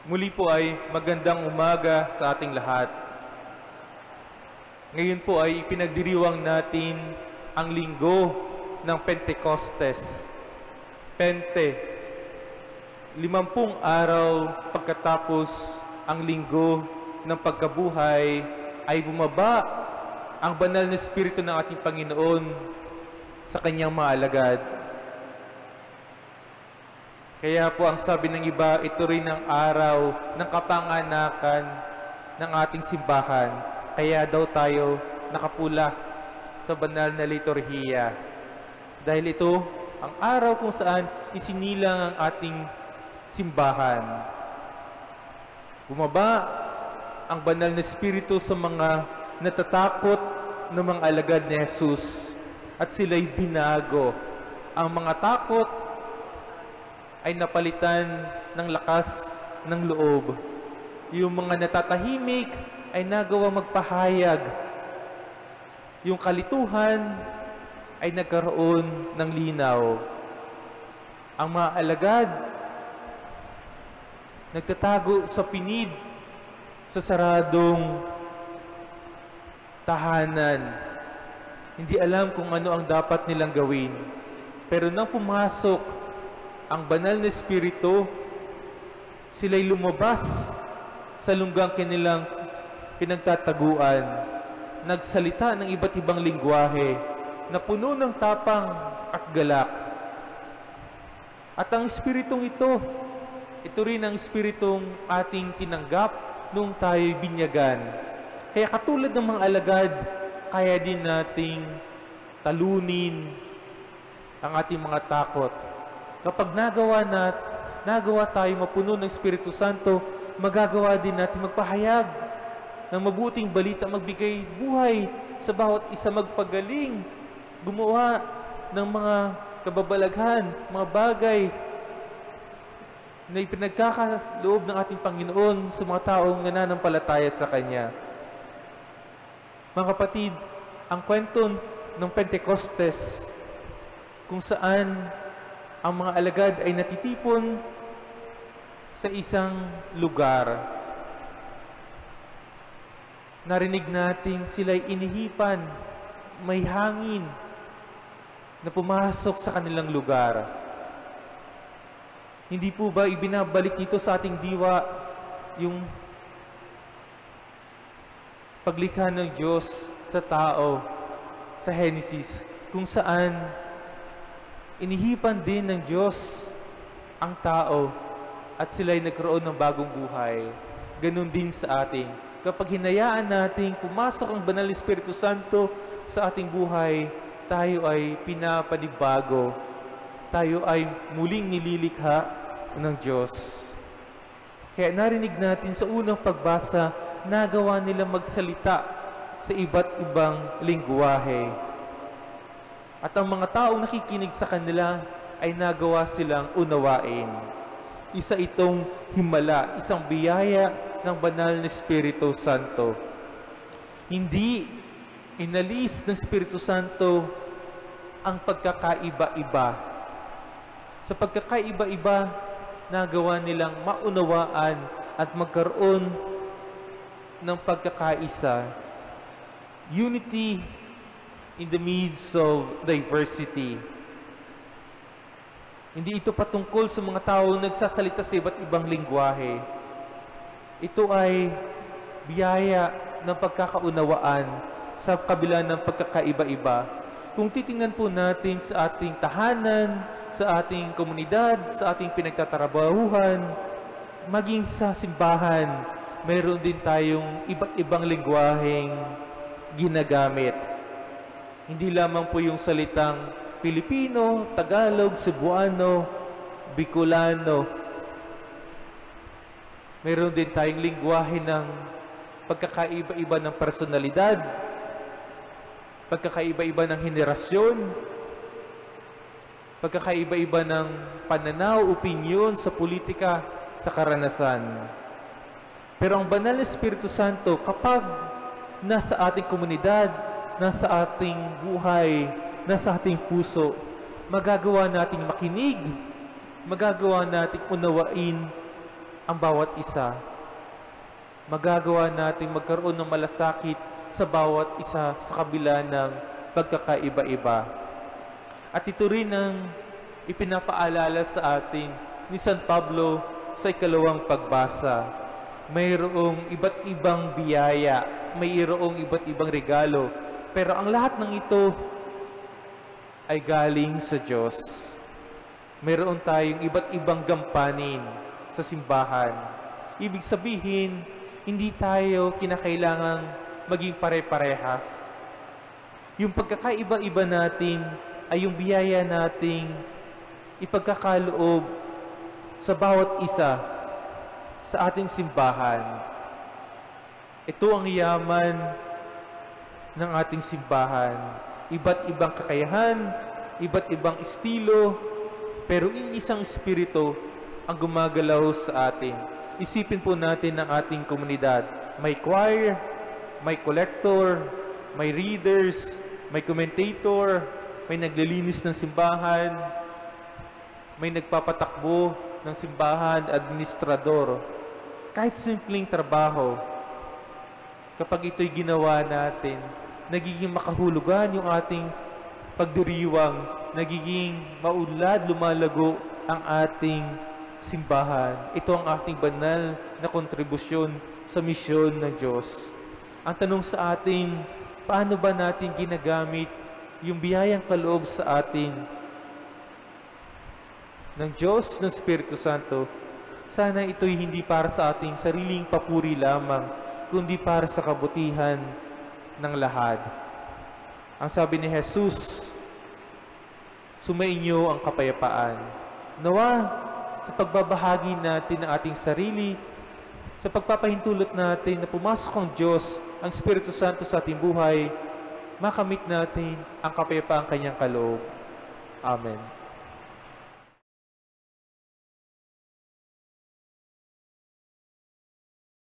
Muli po ay magandang umaga sa ating lahat. Ngayon po ay ipinagdiriwang natin ang linggo ng Pentecostes. Pente, 50 araw pagkatapos ang linggo ng pagkabuhay ay bumaba ang banal na Espiritu ng ating Panginoon sa kanyang mga alagad. Kaya po ang sabi ng iba, ito rin ang araw ng kapanganakan ng ating simbahan. Kaya daw tayo nakapula sa banal na liturhiya. Dahil ito ang araw kung saan isinilang ang ating simbahan. Bumaba ang banal na Espiritu sa mga natatakot ng mga alagad ni Jesus at sila'y binago. Ang mga takot ay napalitan ng lakas ng loob. Yung mga natatahimik ay nagawa magpahayag. Yung kalituhan ay nagkaroon ng linaw. Ang mga alagad nagtatago sa pinid sa saradong tahanan. Hindi alam kung ano ang dapat nilang gawin. Pero nang pumasok ang banal na Espiritu, sila'y lumabas sa lunggang kanilang pinagtataguan, nagsalita ng iba't ibang lingwahe na puno ng tapang at galak. At ang Espiritong ito rin ang Espiritong ating tinanggap nung tayo'y binyagan. Kaya katulad ng mga alagad, kaya din nating talunin ang ating mga takot. Kapag nagawa tayo mapuno ng Espiritu Santo, magagawa din natin magpahayag ng mabuting balita, magbigay buhay sa bawat isa, magpagaling, gumawa ng mga kababalaghan, mga bagay na ipinagkakaloob ng ating Panginoon sa mga taong nananampalataya sa Kanya. Mga kapatid, ang kwento ng Pentecostes, kung saan ang mga alagad ay natitipon sa isang lugar. Narinig natin sila'y inihipan, may hangin na pumasok sa kanilang lugar. Hindi po ba ibinabalik nito sa ating diwa yung paglikha ng Diyos sa tao sa Genesis, kung saan inihipan din ng Diyos ang tao at sila'y nagkaroon ng bagong buhay. Ganon din sa ating. Kapag hinayaan nating pumasok ang Banal na Espiritu Santo sa ating buhay, tayo ay pinapanibago. Tayo ay muling nililikha ng Diyos. Kaya narinig natin sa unang pagbasa, nagawa nilang magsalita sa iba't ibang lingwahe. At ang mga taong nakikinig sa kanila ay nagawa silang unawain. Isa itong himala, isang biyaya ng banal na Espiritu Santo. Hindi inalis ng Espiritu Santo ang pagkakaiba-iba. Sa pagkakaiba-iba, nagawa nilang maunawaan at magkaroon ng pagkakaisa. Unity in the midst of diversity. Hindi ito patungkol sa mga tao nagsasalita sa iba't ibang lingwahe. Ito ay biyaya ng pagkakaunawaan sa kabila ng pagkakaiba-iba. Kung titingnan po natin sa ating tahanan, sa ating komunidad, sa ating pinagtatrabahuhan, maging sa simbahan, mayroon din tayong iba't ibang lingwaheng ginagamit. Hindi lamang po yung salitang Filipino, Tagalog, Cebuano, Bicolano. Mayroon din tayong lingwahe ng pagkakaiba-iba ng personalidad, pagkakaiba-iba ng henerasyon, pagkakaiba-iba ng pananaw, opinyon sa politika, sa karanasan. Pero ang Banal na Espiritu Santo, kapag nasa ating komunidad, nasa ating buhay, nasa ating puso, magagawa nating makinig, magagawa nating unawain ang bawat isa. Magagawa natin magkaroon ng malasakit sa bawat isa sa kabila ng pagkakaiba-iba. At ito rin ang ipinapaalala sa atin ni San Pablo sa ikalawang pagbasa. Mayroong iba't ibang biyaya, mayroong iba't ibang regalo, pero ang lahat ng ito ay galing sa Diyos. Mayroon tayong iba't ibang gampanin sa simbahan. Ibig sabihin, hindi tayo kinakailangang maging pare-parehas. Yung pagkakaiba-iba natin ay yung biyaya nating ipagkakaloob sa bawat isa sa ating simbahan. Ito ang yaman ng ating simbahan. Iba't ibang kakayahan, iba't ibang estilo, pero iisang espiritu ang gumagalaw sa atin. Isipin po natin ang ating komunidad. May choir, may collector, may readers, may commentator, may naglilinis ng simbahan, may nagpapatakbo ng simbahan, administrador. Kahit simpleng trabaho, kapag ito'y ginawa natin, nagiging makahulugan yung ating pagdiriwang, nagiging maunlad, lumalago ang ating simbahan. Ito ang ating banal na kontribusyon sa misyon ng Diyos. Ang tanong sa atin, paano ba natin ginagamit yung biyayang kaloob sa atin ng Diyos, ng Espiritu Santo? Sana ito'y hindi para sa ating sariling papuri lamang, kundi para sa kabutihan ng lahat. Ang sabi ni Jesus, sumainyo ang kapayapaan. Nawa, sa pagbabahagi natin ng ating sarili, sa pagpapahintulot natin na pumasok ang Diyos, ang Espiritu Santo sa ating buhay, makamit natin ang kapayapaang kanyang kaloob. Amen.